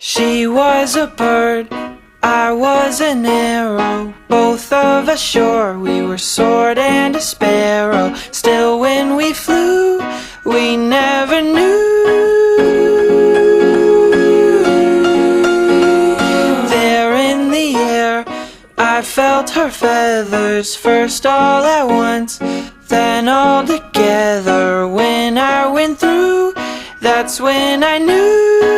She was a bird, I was an arrow. Both of us sure we were sword and a sparrow. Still when we flew, we never knew. There in the air, I felt her feathers, first all at once, then all together. When I went through, that's when I knew.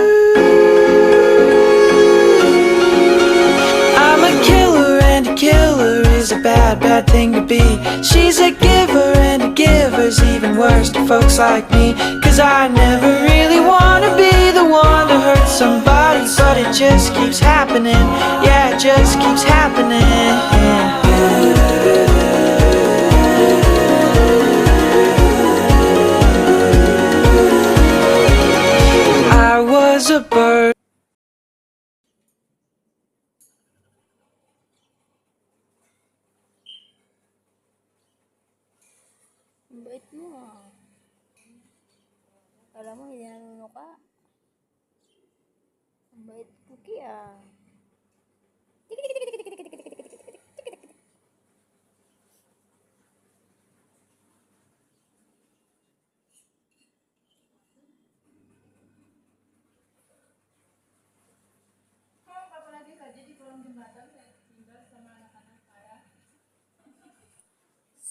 I'm a killer and a killer is a bad, bad thing to be. She's a giver and a giver's even worse to folks like me. Cause I never really wanna be the one to hurt somebody, but it just keeps happening. Yeah, it just keeps happening. I was a bird. Ang bait mo ah. Alam mo, hindi nanuno ka. Ang bait cookie ah.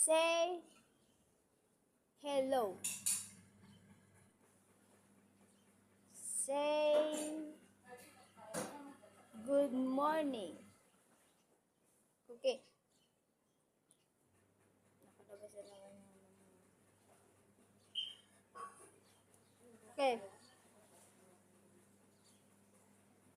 Say hello. Say good morning. Okay.